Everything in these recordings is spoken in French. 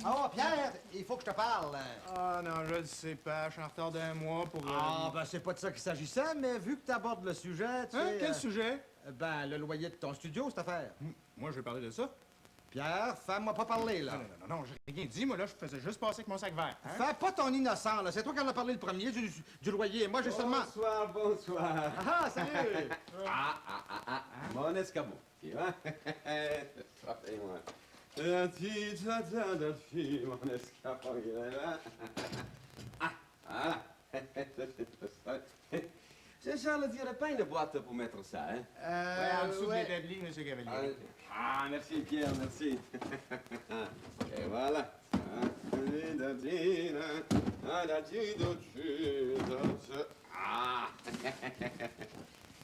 Oh, Pierre, il faut que je te parle. Ah non, je le sais pas, je suis en retard d'un mois pour... Ah, ben c'est pas de ça qu'il s'agissait, mais vu que tu abordes le sujet, tu sais... Quel sujet? Ben, le loyer de ton studio, cette affaire. Moi, je vais parler de ça. Pierre, fais-moi pas parler, là. Non, j'ai rien dit, moi, là, je faisais juste passer avec mon sac vert. Hein? Fais pas ton innocent, là. C'est toi qui en as parlé le premier du loyer. Moi, j'ai seulement... Bonsoir. Ah, salut! Mon escabeau. Tu vois? Frappez-moi. La petite fille, mon escabeau, il est là. Ah, voilà. C'est Charles dirait pas une boîte pour mettre ça, hein? En dessous de l'établi, monsieur Cavalier. Ah, merci Pierre, merci. Et voilà. Ah.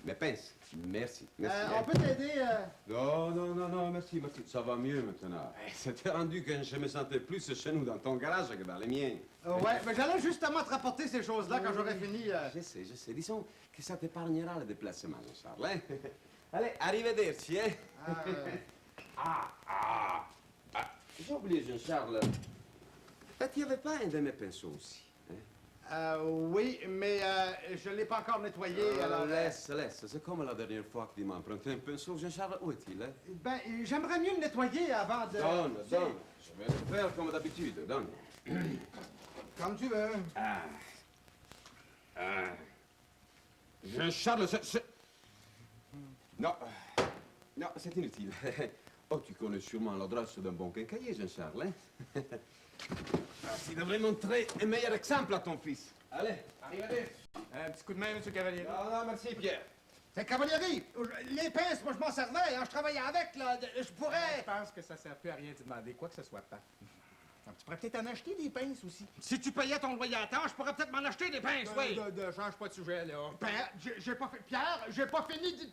Mais pince, merci. On peut t'aider, Non, merci. Ça va mieux maintenant. Ça t'est rendu que je me sentais plus chez nous dans ton garage que dans les miens. Ouais, mais j'allais justement te rapporter ces choses-là quand j'aurais fini... Je sais. Disons que ça t'épargnera le déplacement, Charles. Hein? Allez, arrivederci, hein? J'ai oublié, Jean-Charles. Tu n'y avais pas un de mes pinceaux aussi, hein? Oui, mais je l'ai pas encore nettoyé, alors... Laisse. C'est comme la dernière fois que tu m'as emprunté un pinceau. Jean-Charles, où est-il, hein? Ben, j'aimerais mieux le nettoyer avant de... Donne. Je vais le faire comme d'habitude. Donne. Comme tu veux. Jean-Charles, Non, c'est inutile. Oh, tu connais sûrement l'adresse d'un bon quincaillier, Jean-Charles, hein? Tu devrais montrer un meilleur exemple à ton fils. Allez, arrivez. Un petit coup de main, monsieur Cavalier. Non, merci, Pierre. C'est Cavalieri! Les pinces, moi, je m'en servais, hein, je travaillais avec, là. Je pourrais... Je pense que ça sert plus à rien de demander quoi que ce soit, pas. Tu pourrais peut-être en acheter des pinces aussi. Si tu payais ton loyer à temps, je pourrais peut-être m'en acheter des pinces, oui. Change pas de sujet, là. Ben, j'ai pas fait... Pierre, j'ai pas fini de...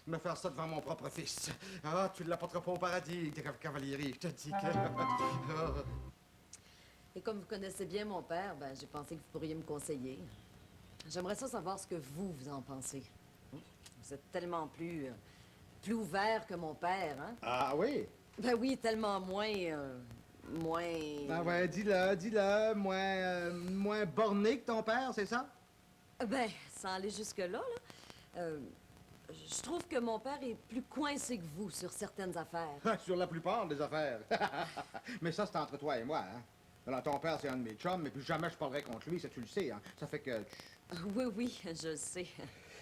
me faire ça devant mon propre fils. Ah, tu ne l'apporteras pas au paradis, Cavalieri, je te dis que... Et comme vous connaissez bien mon père, ben, j'ai pensé que vous pourriez me conseiller. J'aimerais ça savoir ce que vous en pensez. Vous êtes tellement plus ouvert que mon père, hein? Ah oui? Ben oui, tellement moins... Ah ouais, dis-le, moins borné que ton père, c'est ça? Ben, sans aller jusque-là, là. Je trouve que mon père est plus coincé que vous sur certaines affaires. Sur la plupart des affaires. Mais ça, c'est entre toi et moi, hein? Alors, ton père, c'est un de mes chums, mais puis jamais je parlerai contre lui, ça tu le sais, hein? Ça fait que... Oui, je le sais.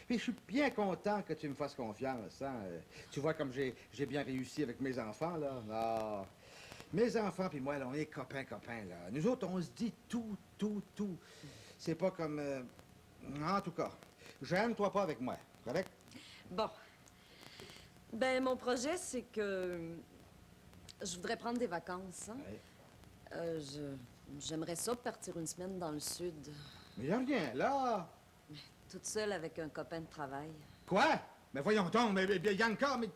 Puis je suis bien content que tu me fasses confiance, hein? Tu vois comme j'ai bien réussi avec mes enfants, là. Ah, mes enfants puis moi, là, on est copains, là. Nous autres, on se dit tout. C'est pas comme... En tout cas, gêne-toi pas avec moi, correct? Bon. Ben, mon projet, c'est que... Je voudrais prendre des vacances, hein? Ouais. J'aimerais ça partir une semaine dans le sud. Mais y a rien, là! Toute seule avec un copain de travail. Quoi? Mais voyons donc, mais Yanka, mais...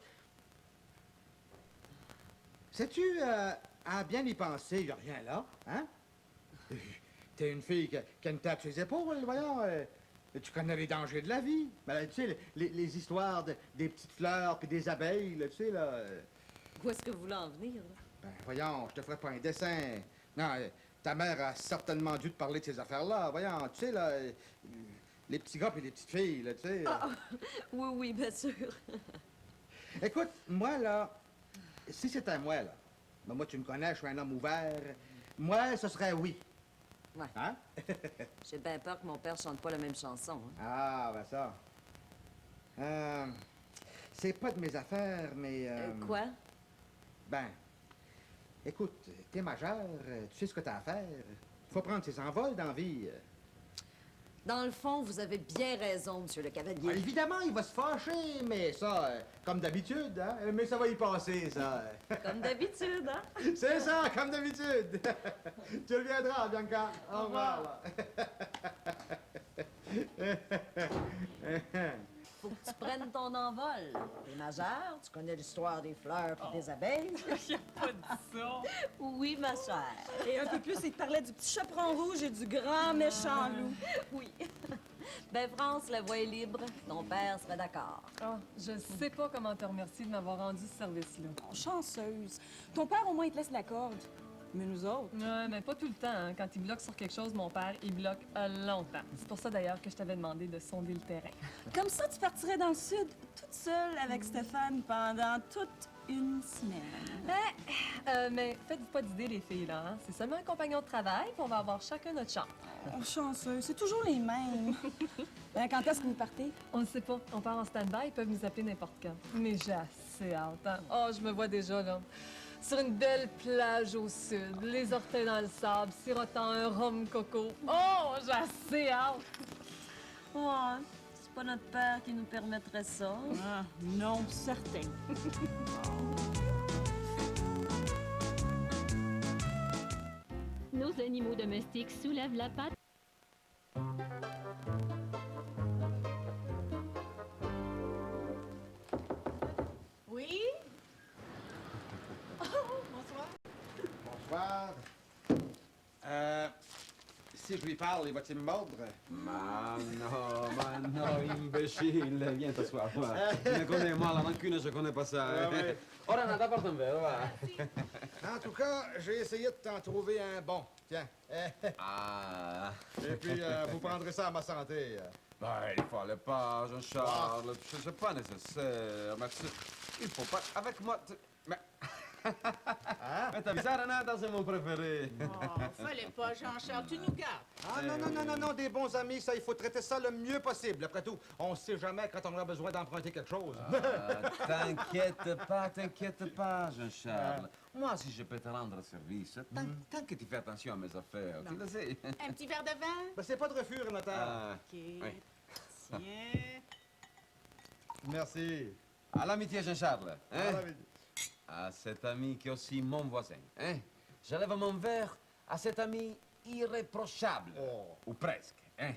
Sais-tu, à bien y penser, y a rien là, hein? T'es une fille qui a une tête sur les épaules, voyons. Tu connais les dangers de la vie. Ben, tu sais, les histoires des petites fleurs puis des abeilles, là, tu sais, là... Où est-ce que vous voulez en venir, là? Ben, voyons, je te ferai pas un dessin. Non, ta mère a certainement dû te parler de ces affaires-là. Voyons, tu sais, là... les petits gars et les petites filles, là, tu sais... Oui, bien sûr. Écoute, moi, là... Si c'était moi, là... Ben, moi, tu me connais, je suis un homme ouvert. Moi, ce serait oui. Ouais. Hein? J'ai bien peur que mon père chante pas la même chanson, hein? Ah, ben ça. C'est pas de mes affaires, mais... Quoi? Ben, écoute, t'es majeur, tu sais ce que t'as à faire. Faut prendre ses envols dans la vie. Dans le fond, vous avez bien raison, monsieur le cavalier. Évidemment, il va se fâcher, mais ça, comme d'habitude, hein? Mais ça va y passer, ça. Comme d'habitude, hein? C'est ça, comme d'habitude. Tu reviendras, Bianca. Au revoir. Faut que tu prennes ton envol. T'es majeur, tu connais l'histoire des fleurs et des abeilles. Il a pas dit ça. Oui, ma chère. Et un peu plus, il te parlait du petit chaperon rouge et du grand méchant loup. Oui. Ben, France, la voie est libre. Ton père serait d'accord. Ah, je sais pas comment te remercier de m'avoir rendu ce service-là. Oh, chanceuse. Ton père, au moins, il te laisse la corde. Mais nous autres... Ouais, mais pas tout le temps. Hein. Quand il bloque sur quelque chose, mon père, il bloque longtemps. C'est pour ça, d'ailleurs, que je t'avais demandé de sonder le terrain. Comme ça, tu partirais dans le sud, toute seule avec Stéphane pendant toute une semaine. Mais faites-vous pas d'idée, les filles, là. Hein. C'est seulement un compagnon de travail, puis on va avoir chacun notre chambre. Oh, chanceuse, c'est toujours les mêmes. Ben, quand est-ce que vous partez? On ne sait pas. On part en stand-by, ils peuvent nous appeler n'importe quand. Mais j'ai assez hâte. Hein. Oh, je me vois déjà, là. Sur une belle plage au sud, les orteils dans le sable, sirotant un rhum coco. Oh, j'ai assez hâte! Ouais, c'est pas notre père qui nous permettrait ça. Ah, non, certain. Nos animaux domestiques soulèvent la patte. Oui? Bonsoir. Si je lui parle, il va-t-il me mordre? Ma no, imbécile, viens t'asseoir. Tu me connais, moi, la rancune, je connais pas ça. Ah ouais. Ora, nada, apporte un verre, va. En tout cas, j'ai essayé de t'en trouver un bon. Tiens. Ah. Et puis, vous prendrez ça à ma santé. Ben, il fallait pas, Jean-Charles. C'est pas nécessaire. Mais il faut pas. Avec moi. Mais. Hein? Mais t'as vu ça, Renata, c'est mon préféré. Oh, fallait pas, Jean-Charles, tu nous gardes. Ah non, des bons amis, ça, il faut traiter ça le mieux possible. Après tout, on sait jamais quand on aura besoin d'emprunter quelque chose. T'inquiète pas, Jean-Charles. Moi, si je peux te rendre service, tant que tu fais attention à mes affaires, tu le sais. Un petit verre de vin? Ben, c'est pas de refus, Renata. Ah, OK. oui. Tiens. Merci. À l'amitié, Jean-Charles. Hein? À l'amitié. À cet ami qui est aussi mon voisin. Hein? Je lève mon verre à cet ami irréprochable. Oh. Ou presque. Hein?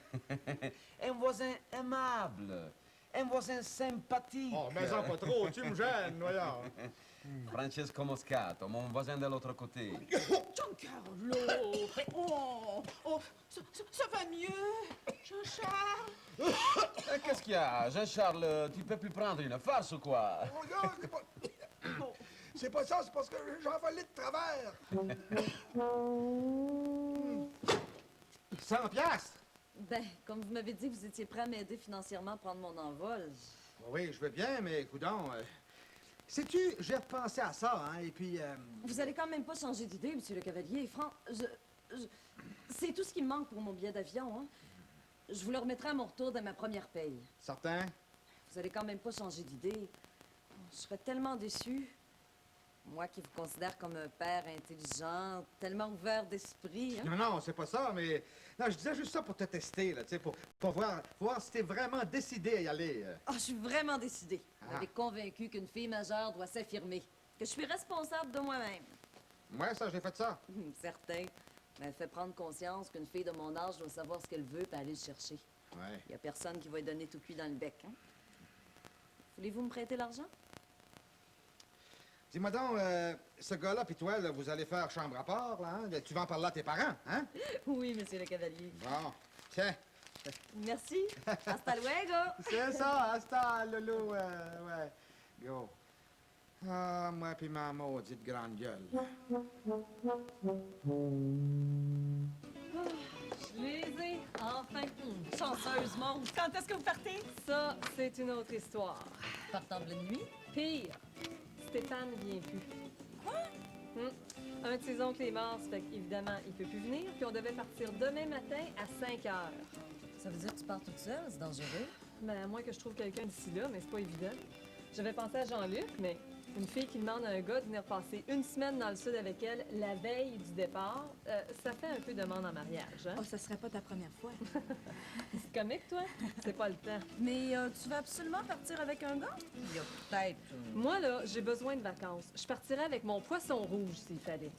Un voisin aimable. Un voisin sympathique. Oh, mais en pas trop, tu me gênes, voyons. Francesco Moscato, mon voisin de l'autre côté. Giancarlo! Oh, ça va mieux? Jean-Charles? Qu'est-ce qu'il y a? Jean-Charles, tu peux plus prendre une farce ou quoi? Regarde, c'est pas ça, c'est parce que j'en volé de travers. 100 piastres? Ben, comme vous m'avez dit que vous étiez prêt à m'aider financièrement à prendre mon envol. Oui, je veux bien, mais coudonc, sais-tu, j'ai repensé à ça, hein, et puis... Vous allez quand même pas changer d'idée, monsieur le cavalier. C'est tout ce qui me manque pour mon billet d'avion, hein. Je vous le remettrai à mon retour de ma première paye. Certain? Vous allez quand même pas changer d'idée. Je serais tellement déçue. Moi qui vous considère comme un père intelligent, tellement ouvert d'esprit, hein. Non, c'est pas ça, mais... Non, je disais juste ça pour te tester, là, tu sais, pour voir si t'es vraiment décidé à y aller. Ah, je suis vraiment décidée. Vous Ah. m'avez convaincu qu'une fille majeure doit s'affirmer, que je suis responsable de moi-même. Moi, ça, j'ai fait ça. Certain. Mais elle fait prendre conscience qu'une fille de mon âge doit savoir ce qu'elle veut et aller le chercher. Ouais. Il y a personne qui va lui donner tout cuit dans le bec, hein. Voulez-vous me prêter l'argent? Dis-moi donc, ce gars-là puis toi, là, vous allez faire chambre à part, là, hein? Tu vas en parler à tes parents, hein? Oui, monsieur le cavalier. Bon, tiens. Merci. Hasta luego. C'est ça, hasta, Loulou, ouais. Go. Ah, moi puis ma maudite grande gueule. Je les ai, enfin. Chanceuse, monstre. Quand est-ce que vous partez? Ça, c'est une autre histoire. Partant de nuit? Pire, Stéphane vient plus. Quoi? Un de ses oncles est mort, ça fait qu'évidemment, il peut plus venir, puis on devait partir demain matin à 5 heures. Ça veut dire que tu pars toute seule? C'est dangereux. Ben, à moins que je trouve quelqu'un d'ici là, mais c'est pas évident. J'avais pensé à Jean-Luc, mais une fille qui demande à un gars de venir passer une semaine dans le sud avec elle la veille du départ, ça fait un peu demande en mariage, hein? Oh, ça serait pas ta première fois. C'est comique, toi? C'est pas le temps. Mais tu veux absolument partir avec un gars? Il y a peut-être... Moi, là, j'ai besoin de vacances. Je partirais avec mon poisson rouge s'il fallait.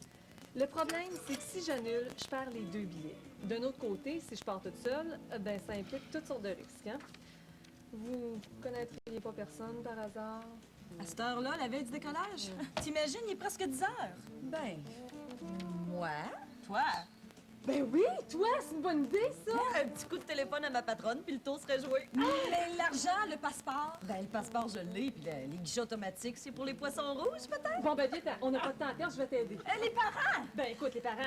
Le problème, c'est que si j'annule, je perds les 2 billets. D'un autre côté, si je pars toute seule, ben ça implique toutes sortes de risques, hein? Vous connaîtriez pas personne par hasard? À cette heure-là, la veille du décollage? T'imagines, il est presque 10 heures. Ben, moi? Toi? Ben oui, toi, c'est une bonne idée, ça! Un petit coup de téléphone à ma patronne, puis le tour serait joué. Mais l'argent, le passeport. Ben, le passeport, je l'ai, puis les guichets automatiques, c'est pour les poissons rouges, peut-être? Bon, ben vite, on n'a pas de temps à perdre, je vais t'aider. Les parents! Ben écoute, les parents,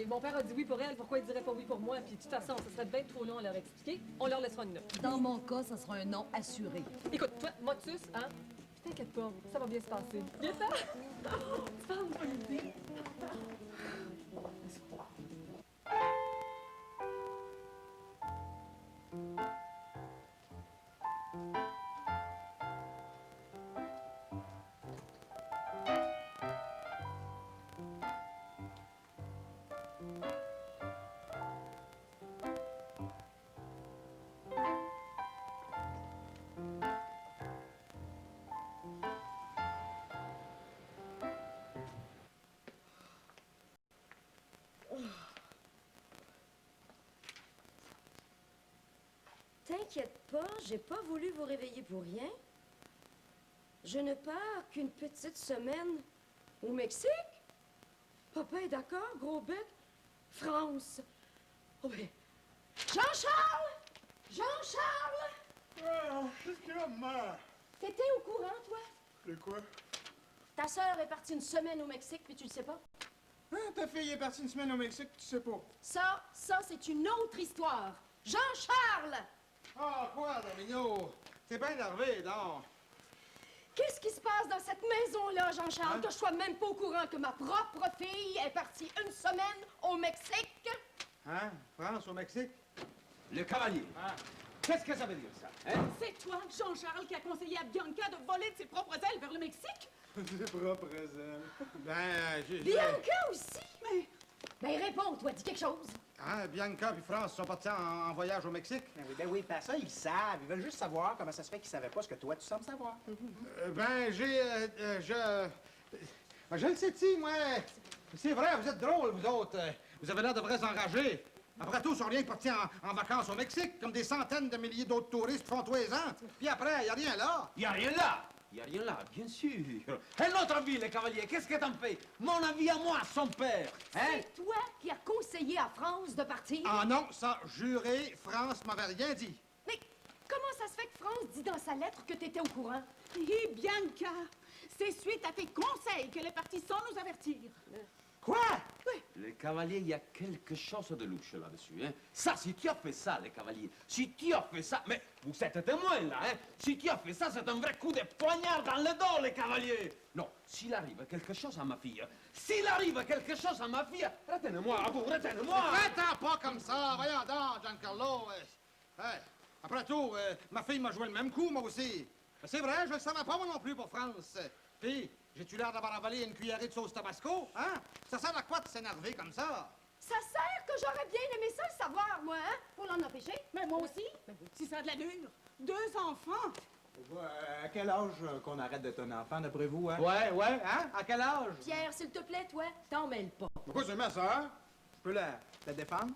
mon père a dit oui pour elle, pourquoi il dirait pas oui pour moi? Puis de toute façon, ça serait bien trop long à leur expliquer. On leur laissera une note. Dans mon cas, ça sera un non assuré. Écoute, toi, Motus, hein? T'inquiète pas, ça va bien se passer. Viens ça! Tu parles de bonne idée. T'inquiète pas, j'ai pas voulu vous réveiller pour rien. Je ne pars qu'une petite semaine au Mexique. Papa est d'accord, gros bec. France. Oh ben. Jean-Charles! Jean-Charles! Ah, qu'est-ce qu'il y a, ma? T'étais au courant, toi? De quoi? Ta sœur est partie une semaine au Mexique, puis tu le sais pas? Hein, ta fille est partie une semaine au Mexique, tu sais pas. Ça, c'est une autre histoire. Jean-Charles! Ah, quoi, Domino? T'es bien énervé, non? Qu'est-ce qui se passe dans cette maison-là, Jean-Charles, Hein? que je sois même pas au courant que ma propre fille est partie une semaine au Mexique? Hein? France, au Mexique? Le cavalier. Ah. Qu'est-ce que ça veut dire, ça? Hein? C'est toi, Jean-Charles, qui a conseillé à Bianca de voler de ses propres ailes vers le Mexique? C'est propre, elle. Ben, j'ai... Bianca aussi? Mais Ben réponds, toi, dis quelque chose. Hein, Bianca puis France sont partis en voyage au Mexique? Ben oui, pas ça, ils savent. Ils veulent juste savoir comment ça se fait qu'ils savaient pas ce que toi, tu sembles savoir. Ben, je le sais-tu, moi. C'est vrai, vous êtes drôles, vous autres. Vous avez l'air de vrais enragés. Après tout, ils sont rien que partis en vacances au Mexique, comme des centaines de milliers d'autres touristes font tous les ans. Puis après, y a rien là. Il y a rien là. Il y a rien là, bien sûr. Et notre avis, les cavaliers, qu'est-ce que t'en fais? Mon avis à moi, son père. Hein? C'est toi qui as conseillé à France de partir? Ah non, ça, juré, France m'avait rien dit. Mais comment ça se fait que France dit dans sa lettre que t'étais au courant? hé, Bianca, c'est suite à tes conseils qu'elle est partie sans nous avertir. Quoi? Les cavaliers, il y a quelque chose de louche là-dessus, hein? Ça, si tu as fait ça, les cavaliers, si tu as fait ça, mais vous êtes témoins, là, hein? Si tu as fait ça, c'est un vrai coup de poignard dans le dos, les cavaliers! Non, s'il arrive quelque chose à ma fille, s'il arrive quelque chose à ma fille, retenez-moi, à vous, retenez-moi! Attends pas comme ça, voyons donc, Giancarlo. Hey, après tout, ma fille m'a joué le même coup, moi aussi. Mais c'est vrai, je le savais pas, moi non plus, pour France. Puis, j'ai-tu l'air d'avoir avalé une cuillerée de sauce tabasco, hein? Ça sert à quoi de s'énerver comme ça? Ça sert que j'aurais bien aimé ça le savoir, moi, hein? Pour l'en empêcher. Mais moi aussi, si ça a de l'allure. 2 enfants. À quel âge qu'on arrête d'être un enfant, d'après vous, hein? Ouais, hein? À quel âge? Pierre, s'il te plaît, toi, t'en mêles pas. Pourquoi c'est ma sœur? Je peux la défendre?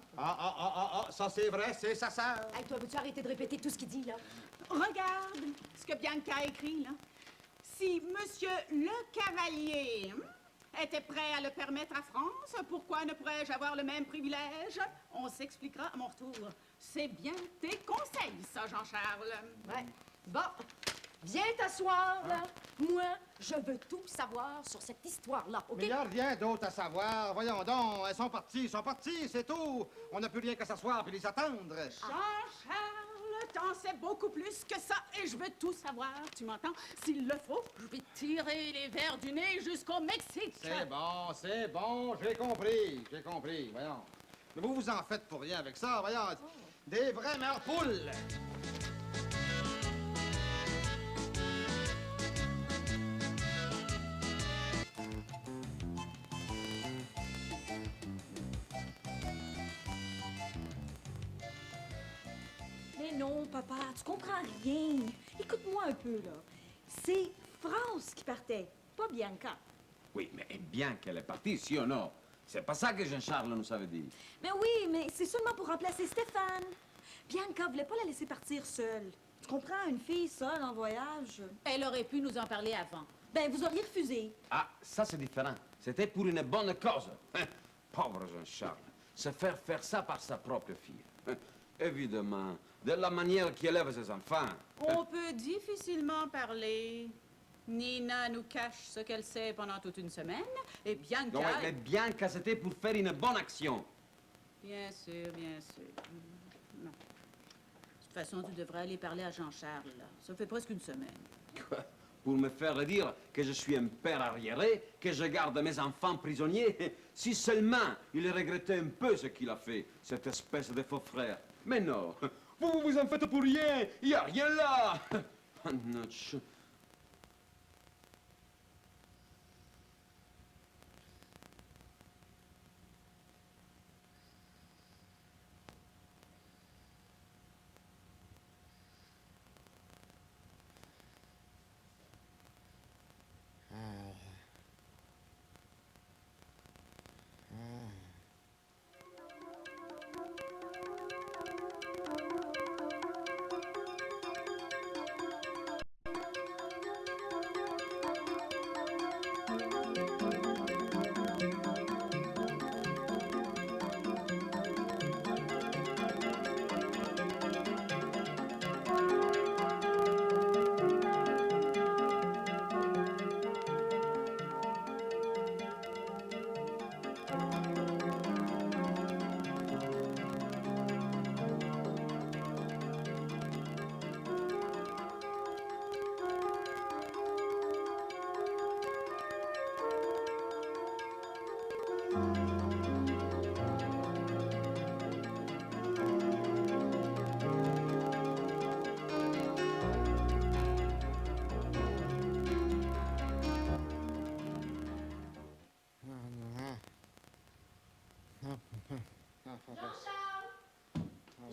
Ça c'est vrai, c'est sa sœur. Hey, toi, veux-tu arrêter de répéter tout ce qu'il dit, là? Regarde ce que Bianca a écrit, là. Si Monsieur le Cavalier était prêt à le permettre à France, pourquoi ne pourrais-je avoir le même privilège? On s'expliquera à mon retour. C'est bien tes conseils, ça, Jean-Charles. Ouais. Bon, viens t'asseoir, là. Moi, je veux tout savoir sur cette histoire-là, OK? Mais il n'y a rien d'autre à savoir. Voyons donc, elles sont parties, c'est tout. On n'a plus rien qu'à s'asseoir puis les attendre. Jean-Charles, t'en sais beaucoup plus que ça et je veux tout savoir, tu m'entends? S'il le faut, je vais tirer les vers du nez jusqu'au Mexique. C'est bon, j'ai compris, voyons. Mais vous vous en faites pour rien avec ça, voyons. Des vraies mères poules. Mais non, papa, tu comprends rien. Écoute-moi un peu, là. C'est France qui partait, pas Bianca. Oui, mais bien qu'elle est partie, si ou non? C'est pas ça que Jean-Charles nous avait dit. Mais oui, mais c'est seulement pour remplacer Stéphane. Bianca voulait pas la laisser partir seule. Tu comprends, une fille seule en voyage? Elle aurait pu nous en parler avant. Ben, vous auriez refusé. Ah, ça c'est différent. C'était pour une bonne cause. Hein? Pauvre Jean-Charles. se faire ça par sa propre fille. Évidemment, de la manière qu'il élève ses enfants. On peut difficilement parler. Nina nous cache ce qu'elle sait pendant toute une semaine, et Bianca... Non, mais bien que c'était pour faire une bonne action. Bien sûr, bien sûr. Non. De toute façon, tu devrais aller parler à Jean-Charles, là. Ça fait presque une semaine. Quoi? Pour me faire dire que je suis un père arriéré, que je garde mes enfants prisonniers, si seulement il regrettait un peu ce qu'il a fait, cette espèce de faux frère. Mais non, vous vous en faites pour rien, il n'y a rien là. Annoche.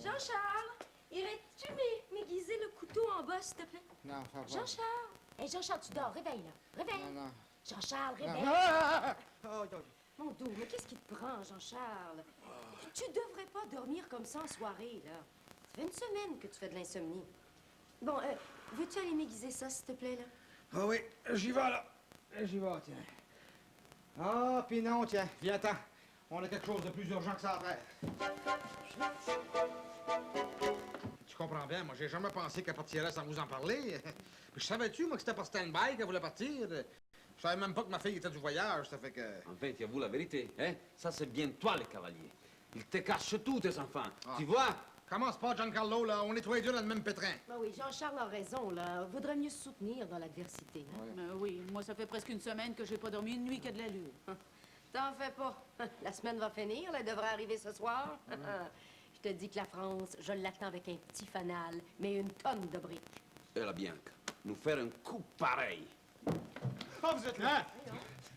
Jean-Charles, irais-tu m'aiguiser le couteau en bas, s'il te plaît? Non, ça va. Jean-Charles! Hé, Jean-Charles, tu dors. Réveille, là. Réveille. Non, non. Jean-Charles, Non. réveille. Oh, oh. Mon dos, mais qu'est-ce qui te prend, Jean-Charles? Tu devrais pas dormir comme ça en soirée, là. Ça fait une semaine que tu fais de l'insomnie. Bon, veux-tu aller m'aiguiser ça, s'il te plaît, là? Ah oui, j'y vais, là. J'y vais, tiens. Ah, puis non, tiens, viens-t'en. On a quelque chose de plus urgent que ça à faire. Tu comprends bien, moi, j'ai jamais pensé qu'elle partirait sans vous en parler. Puis je savais-tu, moi, que c'était par stand-by qu'elle voulait partir? Je savais même pas que ma fille était du voyage, ça fait que... En fait, il avoue la vérité, hein? Ça, c'est bien toi, le cavalier. Il te cache tout, tes enfants. Ah. Tu vois? Commence pas, Giancarlo, là. On est tous les deux dans le même pétrin. Ben oui, Jean-Charles a raison, là. Vaudrait mieux se soutenir dans l'adversité. Hein? Oui, moi, ça fait presque une semaine que j'ai pas dormi une nuit que de l'allure. T'en fais pas. La semaine va finir, là. Elle devrait arriver ce soir. Je te dis que la France, je l'attends avec un petit fanal, mais une tonne de briques. Et la Bianca, nous faire un coup pareil. Ah, vous êtes là!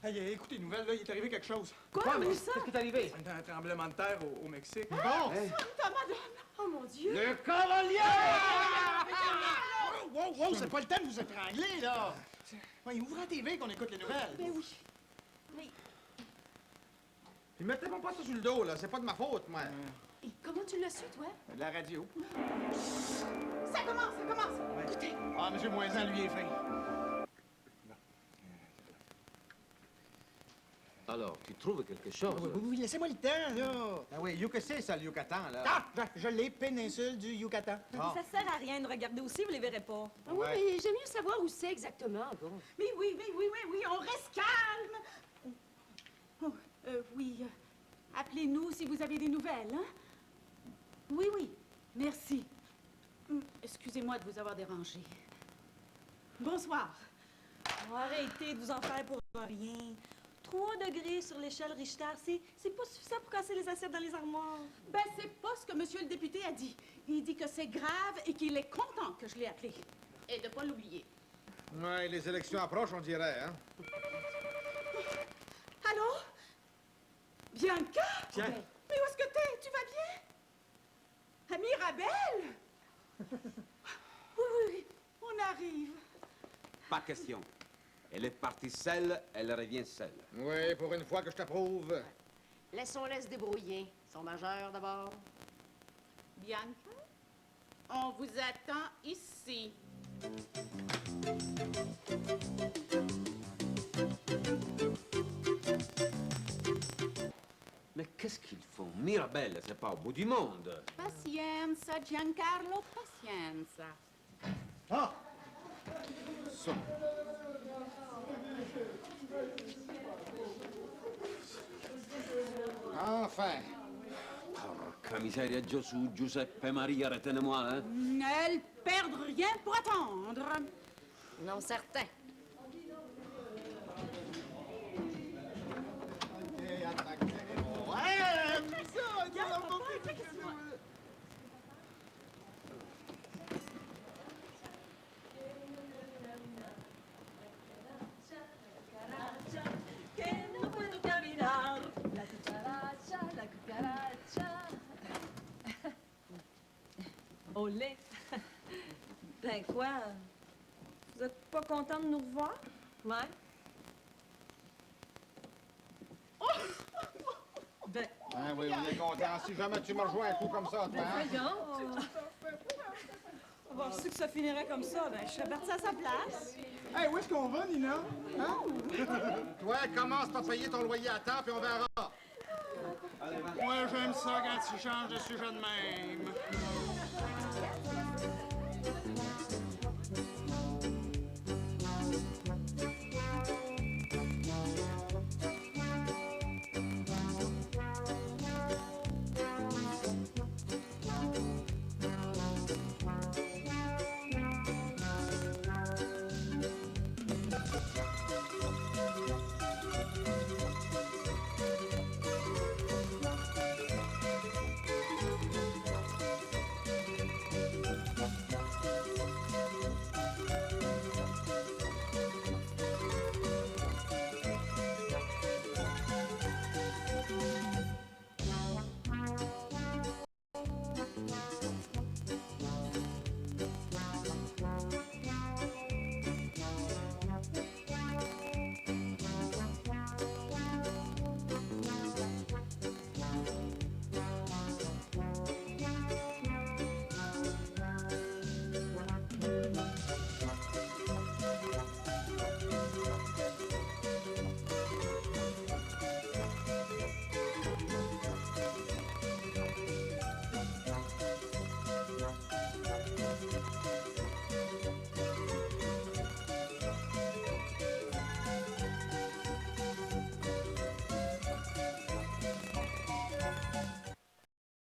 Hey, écoutez, nouvelle, là, il est arrivé quelque chose. Quoi, où ça? Qu'est-ce qui est arrivé? Un tremblement de terre au Mexique. Bon! Santa Madonna! Oh, mon Dieu! Le cavalier! Wow, wow, c'est pas le temps de vous étrangler, là! Ouais, ouvrez la TV qu'on écoute les nouvelles. Ben oui. Mais Puis mettez-moi pas ça sur le dos, là. C'est pas de ma faute, moi. et comment tu l'as su, toi? De la radio. Ça commence, ça commence! Écoutez! Ah, M. Moisan, lui, est fin. Alors, tu trouves quelque chose? Oui, laissez-moi le temps, là. Ah oui, you que c'est, ça, le Yucatan, là. Ah, je l'ai, péninsule du Yucatan. Ah. Ça sert à rien de regarder aussi, vous les verrez pas. Ah oui, mais j'aime mieux savoir où c'est exactement, bon. Oui, on reste calme! Oh, oui, appelez-nous si vous avez des nouvelles, hein? Oui, merci. Excusez-moi de vous avoir dérangé. Bonsoir. Oh, arrêtez de vous en faire pour rien. 3 degrés sur l'échelle Richter, c'est pas suffisant pour casser les assiettes dans les armoires. Ben, c'est pas ce que monsieur le député a dit. Il dit que c'est grave et qu'il est content que je l'ai appelé. Et de pas l'oublier. Ouais, les élections approchent, on dirait, hein. Allô? Bianca? Tiens. Mais où est-ce que t'es? Tu vas bien? À Mirabelle? Oui, on arrive. Pas question. Elle est partie seule, elle revient seule. Oui, pour une fois que je t'approuve. Laissons-les se débrouiller. Ils sont majeurs, d'abord. Bianca, on vous attend ici. Mais qu'est-ce qu'ils font? Mirabelle, c'est pas au bout du monde. Pazienza, Giancarlo, pazienza. Ah! Ça. Enfin! Porca miseria, Gesù, Giuseppe Maria, retenez-moi, hein? Elles perdent rien pour attendre. Non, certain. Olé! Ben quoi? Vous êtes pas content de nous revoir? Ouais? Ben, Ah oui, on est content. Si jamais tu me rejoins un coup comme ça, toi, hein? Voyons! Avoir su que ça finirait comme ça, ben je serais partie à sa place. Hey, où est-ce qu'on va, Nina? Hein? Toi, commence par payer ton loyer à temps, puis on verra. Moi, j'aime ça quand tu changes de sujet de même.